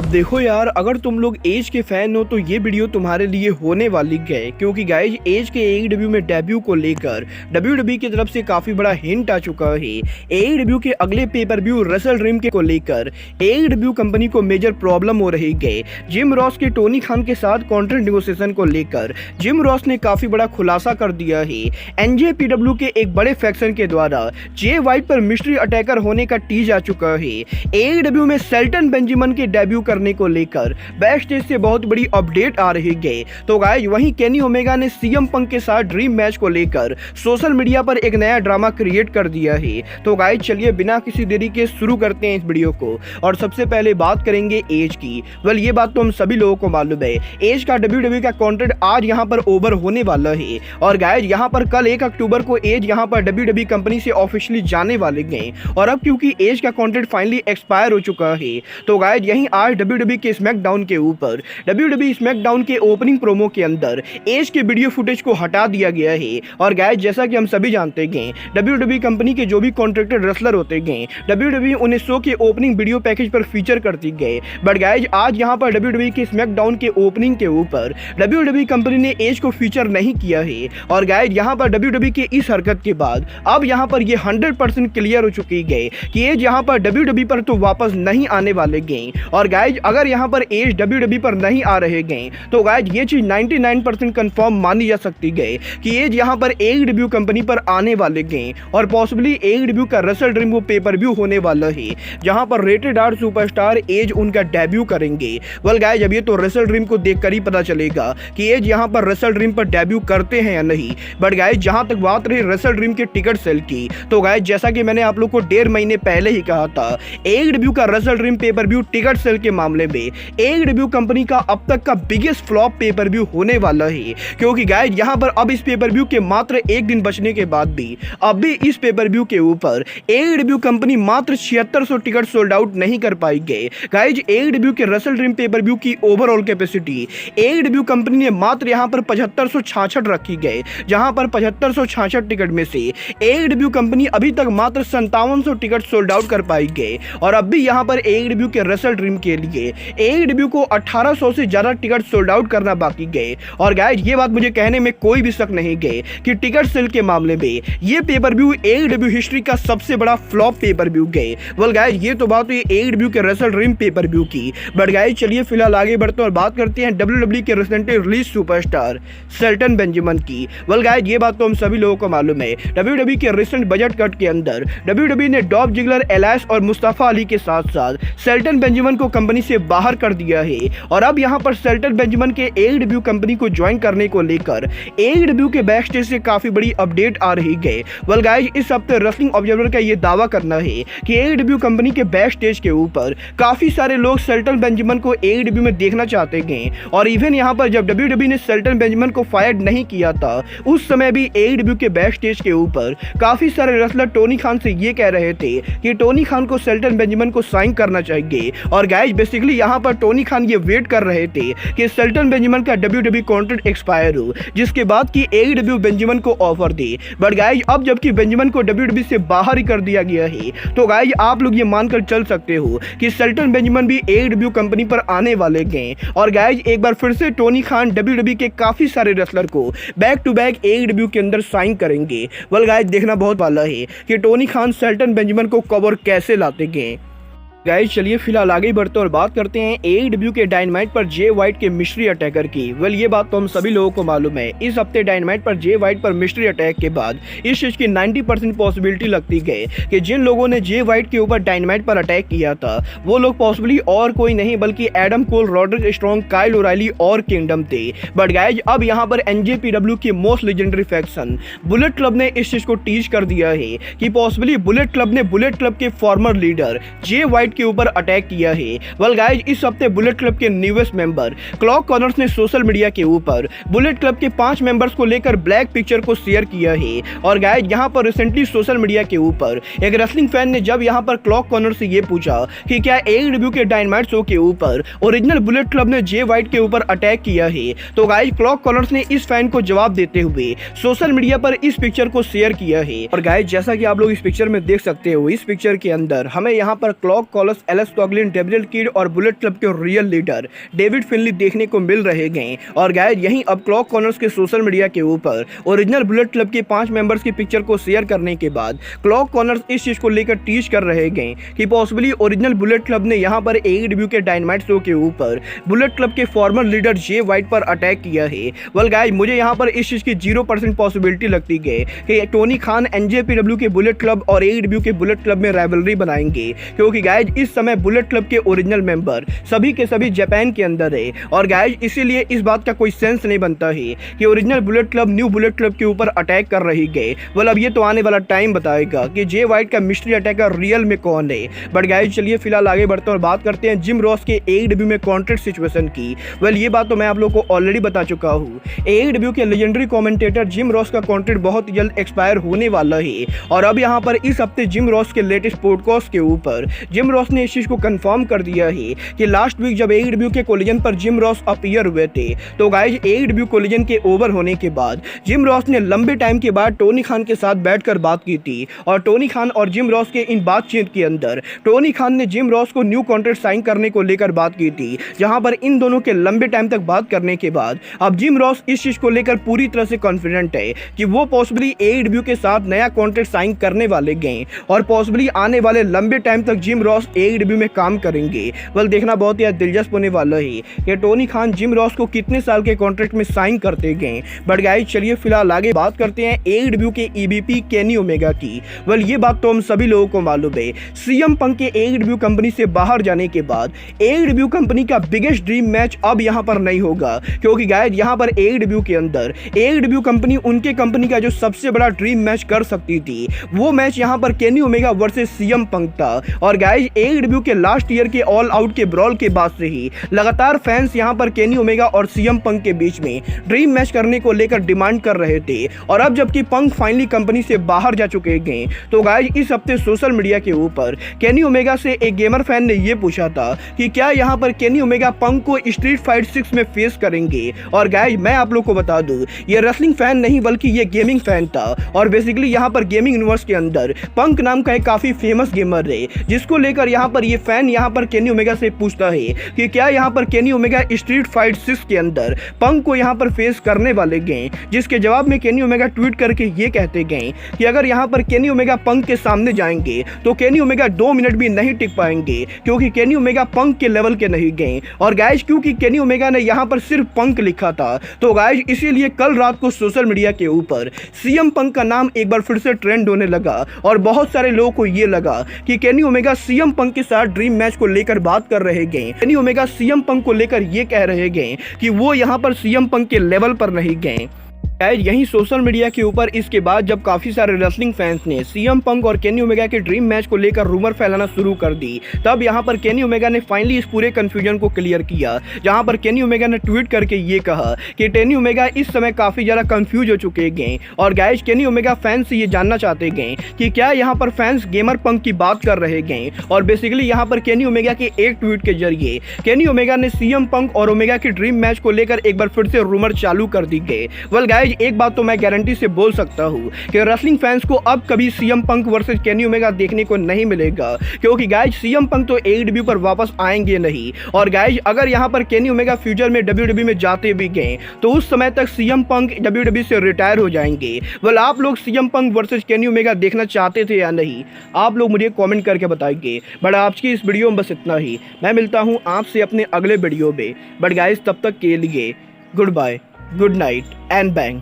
देखो यार, अगर तुम लोग एज के फैन हो तो ये वीडियो तुम्हारे लिए होने वाली है, क्योंकि गाइज एज के एईडब्ल्यू में डेब्यू को लेकर डब्ल्यूडब्ल्यूई की तरफ से काफी बड़ा हिंट आ चुका है। एईडब्ल्यू के अगले पेपर व्यू रेसल ड्रीम के को लेकर एईडब्ल्यू कंपनी को मेजर प्रॉब्लम हो रही है। जिम रॉस के टोनी खान के साथ कॉन्ट्रैक्ट नेगोशिएशन को लेकर जिम रॉस ने काफी बड़ा खुलासा कर दिया है। एनजेपीडब्ल्यू के एक बड़े फैक्शन के द्वारा जे वाइट पर मिस्ट्री अटैकर होने का टीज आ चुका है। एईडब्ल्यू में शेल्टन बेंजामिन के डेब्यू करने को लेकर बैक स्टेज से बहुत बड़ी अपडेट आ रही है। तो गाइस वहीं केनी ओमेगा ने सीएम पंक के साथ ड्रीम मैच को लेकर सोशल मीडिया पर एक नया ड्रामा क्रिएट कर दिया है। तो गाइस चलिए बिना किसी देरी के शुरू करते हैं इस वीडियो को, और सबसे पहले बात करेंगे एज की। वेल ये बात तो हम सभी लोगों को मालूम है, एज का डब्ल्यूडब्ल्यूई का कॉन्ट्रैक्ट आज यहाँ पर ओवर होने वाला है। और गाइस यहाँ पर कल 1 अक्टूबर को एज यहाँ पर डब्ल्यूडब्ल्यूई कंपनी से ऑफिशियली जाने वाले हैं। और अब क्योंकि एज का कॉन्ट्रैक्ट फाइनली एक्सपायर हो चुका है, तो गाइस यहीं आज डब्ल्यूडब्ल्यूई के स्मैकडाउन के ऊपर डब्ल्यूडब्ल्यूई स्मैकडाउन के ओपनिंग प्रोमो के अंदर एज के वीडियो फुटेज को हटा दिया गया है। और गाइस जैसा कि हम सभी जानते हैं, डब्ल्यूडब्ल्यूई कंपनी के जो भी कॉन्ट्रैक्टेड रेसलर होते हैं, डब्ल्यूडब्ल्यूई उन्हें शो के ओपनिंग वीडियो पैकेज पर फीचर करती गए। बट गाइस आज यहां पर डब्ल्यूडब्ल्यूई के स्मैकडाउन के ओपनिंग के ऊपर डब्ल्यूडब्ल्यूई कंपनी ने एज को फीचर नहीं किया है। और गाइस यहां पर डब्ल्यूडब्ल्यूई के इस हरकत के बाद अब यहां पर ये 100% क्लियर हो चुकी है कि एज यहां पर डब्ल्यूडब्ल्यूई पर तो वापस नहीं आने वाले हैं। और गाइस अगर यहां पर एज डब्ल्यूडब्ल्यूई पर नहीं आ रहे हैं, तो गाइस ये चीज 99% कंफर्म मानी जा सकती है कि एज यहां पर एईडब्ल्यू कंपनी पर आने वाले हैं। और पॉसिबली एईडब्ल्यू का रेसल ड्रीम वो पेपर व्यू होने वाला है, जहां पर रेटेड आर सुपरस्टार एज उनका डेब्यू करेंगे। वेल गाइस अब ये तो रेसल ड्रीम को देखकर ही पता चलेगा कि एज यहां पर रेसल ड्रीम पर डेब्यू करते हैं या नहीं। बट गाइस जहां तक बात रही रेसल ड्रीम के टिकट सेल की, तो गाइस जैसा कि मैंने आप लोग को 1.5 महीने पहले ही कहा था, एईडब्ल्यू का wrestle dream pay per view ticket sale के मामले में एईडब्ल्यू कंपनी का अब तक का बिगेस्ट फ्लॉप पेपर व्यू होने वाला है। क्योंकि गाइस यहां पर अब इस पेपर व्यू के मात्र 1 दिन बचने के बाद भी अब भी इस पेपर व्यू के ऊपर एईडब्ल्यू कंपनी मात्र 7600 टिकट सोल्ड आउट नहीं कर पाई गए। गाइस एईडब्ल्यू के रेसल ड्रीम पेपर व्यू की ओवरऑल कैपेसिटी एईडब्ल्यू कंपनी ने मात्र यहां पर 7566 रखी गए, जहां पर 7566 टिकट में से एईडब्ल्यू कंपनी अभी तक मात्र 5700 टिकट सोल्ड आउट कर पाई गए। और अब भी यहां पर एईडब्ल्यू के रेसल ड्रीम के लिए एईडब्ल्यू को 1800 से ज्यादा टिकट सोल्ड आउट करना बाकी गए। और गाइस ये बात मुझे कहने में कोई भी शक नहीं गए कि टिकट सेल के मामले में ये पेपर व्यू एईडब्ल्यू हिस्ट्री का सबसे बड़ा फ्लॉप पेपर व्यू गए। वेल गाइस ये तो बात हुई एईडब्ल्यू के रेसल ड्रीम पेपर व्यू की। बट गाइस चलिए फिलहाल आगे बढ़ते हैं और बात करते हैं डब्ल्यूडब्ल्यूई के recently release superstar Shelton Benjamin की। वेल गाइस ये बात तो हम सभी लोगों को मालूम है, डब्ल्यूडब्ल्यूई के रिसेंट बजट कट के अंदर डब्ल्यूडब्ल्यूई ने डॉल्फ जिगलर, एलाइस और मुस्तफा अली के साथ साथ शेल्टन बेंजामिन को कंपनी से बाहर कर दिया है। और अब यहां पर शेल्टन बेंजामिन के एईडब्ल्यू कंपनी को ज्वाइन करने को लेकर एईडब्ल्यू के बैक स्टेज से काफी बड़ी अपडेट आ रही है। वेल गाइस इस हफ्ते रेसलिंग ऑब्जर्वर का ये दावा करना है कि एईडब्ल्यू कंपनी के बैक स्टेज के ऊपर काफी सारे लोग शेल्टन बेंजामिन को एईडब्ल्यू में देखना चाहते हैं। और इवन यहां पर जब डब्ल्यूडब्ल्यूई ने शेल्टन बेंजामिन को फायर नहीं किया था, उस समय भी एईडब्ल्यू के बैक स्टेज के ऊपर काफी सारे रेसलर टोनी खान से ये कह रहे थे कि टोनी खान को शेल्टन बेंजामिन को साइन करना चाहिए। और गाइस बेसिकली यहां पर टोनी खान ये वेट कर रहे थे कि शेल्टन बेंजामिन का डब्ल्यूडब्ल्यूई कॉन्ट्रैक्ट एक्सपायर हो, जिसके बाद कि एईडब्ल्यू बेंजामिन को ऑफर दे। बट गाइस अब जबकि बेंजामिन को डब्ल्यूडब्ल्यूई से बाहर ही कर दिया गया है, तो गाइस आप लोग ये मानकर चल सकते हो कि शेल्टन बेंजामिन भी एईडब्ल्यू कंपनी पर आने वाले हैं। और गाइस एक बार फिर से टोनी खान डब्ल्यूडब्ल्यूई के काफी सारे रेसलर को बैक टू बैक एईडब्ल्यू के अंदर साइन करेंगे। वेल गाइस देखना बहुत वाला है कि टोनी खान शेल्टन बेंजामिन को कवर कैसे लाते हैं। गाइस चलिए फिलहाल आगे बढ़ते हैं और बात करते हैं एईडब्ल्यू के डायनामाइट पर जे वाइट के मिस्ट्री अटैकर की। वेल ये बात तो हम सभी लोगों को मालूम है, इस हफ्ते डायनामाइट पर जे वाइट पर मिस्ट्री अटैक के बाद इस चीज की 90% पॉसिबिलिटी लगती है कि जिन लोगों ने जे वाइट के ऊपर डायनामाइट पर अटैक किया था वो लोग पॉसिबली और कोई नहीं बल्कि Adam Cole, Roderick Strong, Kyle O'Reilly और किंगडम थे। बट गाइस अब यहाँ पर एनजेपीडब्ल्यू की most legendary faction Bullet Club ने इस चीज को टीच कर दिया है कि पॉसिबली बुलेट क्लब ने बुलेट क्लब के फॉर्मर लीडर जे वाइट के ऊपर अटैक किया है। वेल गाइस इस हफ्ते बुलेट क्लब के न्यूएस्ट मेंबर क्लॉक कॉर्नर्स ने सोशल मीडिया के ऊपर बुलेट क्लब के 5 मेंबर्स को लेकर ब्लैक पिक्चर को शेयर किया है। और गाइस यहां पर रिसेंटली सोशल मीडिया के ऊपर एक रेसलिंग फैन ने जब यहां पर क्लॉक कॉर्नर से ये पूछा कि क्या एईडब्ल्यू के डायनामाइट शो के ऊपर ओरिजिनल बुलेट क्लब ने जे वाइट के ऊपर अटैक किया है, तो गाइस क्लॉक कॉर्नर्स ने इस फैन को जवाब देते हुए सोशल मीडिया पर इस पिक्चर को शेयर किया है। और गाइस जैसा कि आप लोग इस पिक्चर में देख सकते हो, इस पिक्चर के अंदर हमें यहां पर क्लॉक कॉर्नर वॉलस, एलेक्स कॉगलिन, डेविड किड और बुलेट क्लब के रियल लीडर डेविड फिनली देखने को मिल रहे हैं। और गाइस यहीं अब क्लॉक कॉर्नर्स के सोशल मीडिया के ऊपर ओरिजिनल बुलेट क्लब के 5 मेंबर्स की पिक्चर को शेयर करने के बाद क्लॉक कॉर्नर्स इस चीज को लेकर टीज कर रहे हैं कि पॉसिबली ओरिजिनल बुलेट क्लब ने यहां पर AEW के डायनामाइट शो के ऊपर बुलेट क्लब के फॉर्मर लीडर जे वाइट पर अटैक किया है। वेल गाइस मुझे यहां पर इस चीज की 0% पॉसिबिलिटी लगती है कि टोनी खान NJPW के बुलेट क्लब और AEW के बुलेट क्लब में राइवलरी बनाएंगे, क्योंकि गाइस इस समय बुलेट क्लब के ओरिजिनल मेंबर सभी के सभी जापान के अंदर है। और गाइस इसीलिए इस बात का कोई सेंस नहीं बनता है कि original bullet club new bullet Club के ऊपर अटैक कर रही है। वेल अब ये तो आने वाला टाइम बताएगा कि जे वाइट का मिस्ट्री अटैकर रियल में कौन है। बट गाइस चलिए फिलहाल आगे बढ़ते हैं और बात करते हैं जिम रॉस के AEW में कॉन्ट्रैक्ट सिचुएशन की। वेल ये बात तो मैं आप लोगों को ऑलरेडी बता चुका हूँ। AEW के लेजेंडरी कमेंटेटर जिम रॉस का कॉन्ट्रैक्ट बहुत जल्द एक्सपायर होने वाला है। और अब यहाँ पर इस हफ्ते जिम रॉस के लेटेस्ट पॉडकास्ट के ऊपर जिम रॉस ने इस चीज को कंफर्म कर दिया है कि लास्ट वीक जब AEW के कोलिजन पर जिम रॉस अपीयर हुए थे तो गाइस AEW कोलिजन के ओवर होने के बाद जिम रॉस ने लंबे टाइम के बाद टोनी खान के साथ बैठकर बात की थी। और टोनी खान और जिम रॉस के इन बातचीत के अंदर टोनी खान ने जिम रॉस को न्यू कॉन्ट्रैक्ट साइन करने को लेकर बात की थी, जहां पर इन दोनों के लंबे टाइम तक बात करने के बाद अब जिम रॉस इस चीज को लेकर पूरी तरह से कॉन्फिडेंट है कि वो पॉसिबली AEW के साथ नया कॉन्ट्रैक्ट साइन करने वाले हैं और पॉसिबली आने वाले लंबे टाइम तक जिम रॉस AEW में काम करेंगे। वेल देखना बहुत ही दिलचस्प होने वाला है कि टोनी खान जिम रॉस को कितने साल के कॉन्ट्रैक्ट में साइन करते गए। बट गाइस चलिए फिलहाल आगे बात करते हैं AEW के EVP केनी ओमेगा की। वेल ये बात तो हम सभी लोगों को मालूम है, CM पंक के AEW कंपनी से बाहर जाने के बाद AEW कंपनी का बिगेस्ट ड्रीम मैच अब यहां पर नहीं होगा, क्योंकि गाइस यहां पर AEW के अंदर AEW कंपनी उनके कंपनी का जो सबसे बड़ा ड्रीम मैच कर सकती थी वो मैच यहां पर केनी ओमेगा वर्सेस CM पंक था। और गाइस AEW के लास्ट ईयर के ऑल आउट के ब्रॉल के बाद से ही लगातार फैंस यहां पर केनी ओमेगा और CM पंक के बीच में ड्रीम मैच करने को लेकर डिमांड कर रहे थे। और अब जबकि पंक फाइनली कंपनी से बाहर जा चुके हैं तो गाइस इस हफ्ते सोशल मीडिया के ऊपर केनी ओमेगा से एक गेमर फैन ने यह पूछा था कि क्या यहां पर केनी ओमेगा पंक को स्ट्रीट फाइट 6 में फेस करेंगे। और गाइस मैं आप लोग को बता दूं ये रेसलिंग फैन नहीं बल्कि ये गेमिंग फैन था। और बेसिकली यहां पर गेमिंग यूनिवर्स के अंदर पंक नाम का एक काफी फेमस गेमर है, जिसको लेकर यहां पर ये फैन यहां पर केनी ओमेगा से पूछता है कि क्या यहां पर केनी ओमेगा स्ट्रीट फाइट 6 के अंदर पंक को यहां पर फेस करने वाले गए। जिसके जवाब में केनी ओमेगा ट्वीट करके ये कहते गए कि अगर यहां पर केनी ओमेगा पंक के सामने जाएंगे तो केनी ओमेगा 2 मिनट भी नहीं टिक पाएंगे, क्योंकि केनी ओमेगा पंक के लेवल के नहीं गए। और गाइस क्योंकि केनी ओमेगा ने यहां पर सिर्फ पंक लिखा था तो गाइस इसीलिए कल रात को सोशल मीडिया के ऊपर CM पंक का नाम एक बार फिर से ट्रेंड होने लगा। और बहुत सारे लोगों को ये लगा कि केनी ओमेगा CM पंक के साथ ड्रीम मैच को लेकर बात कर रहे गए। केनी ओमेगा CM पंक को लेकर ये कह रहे गए कि वो यहां पर CM पंक के लेवल पर नहीं गए। यहीं सोशल मीडिया के ऊपर इसके बाद जब काफी सारे रेसलिंग फैंस ने CM पंक और केनी ओमेगा के ड्रीम मैच को लेकर रूमर फैलाना शुरू कर दी, तब यहां पर केनी ओमेगा ने फाइनली इस पूरे कंफ्यूजन को क्लियर किया, जहां पर केनी ओमेगा ने ट्वीट करके ये कहा कि केनी ओमेगा इस समय काफी ज्यादा कंफ्यूज हो चुके हैं। और गाइस केनी ओमेगा फैंस से ये जानना चाहते गए कि क्या यहां पर फैंस गेमर पंक की बात कर रहे गए। और बेसिकली यहां पर केनी ओमेगा के एक ट्वीट के जरिए केनी ओमेगा ने CM पंक और ओमेगा के ड्रीम मैच को लेकर एक बार फिर से रूमर चालू कर दी गए। वेल गाइस एक बात तो मैं गारंटी से बोल सकता हूं कि रेसलिंग फैंस को अब कभी CM पंक वर्सेस केनी ओमेगा देखने को नहीं मिलेगा, क्योंकि गाइस CM पंक तो AEW पर वापस आएंगे नहीं। और गाइस अगर यहां पर केनी ओमेगा फ्यूचर में WWE में जाते भी गए तो उस समय तक CM पंक WWE से रिटायर हो जाएंगे। वेल आप लोग CM पंक वर्सेस केनी ओमेगा देखना चाहते थे या नहीं, आप लोग मुझे कॉमेंट करके बताइए। बट आज की इस वीडियो में बस इतना ही, मैं मिलता हूं आपसे अपने अगले वीडियो में। बट गाइस तब तक के लिए goodbye, good night and bang.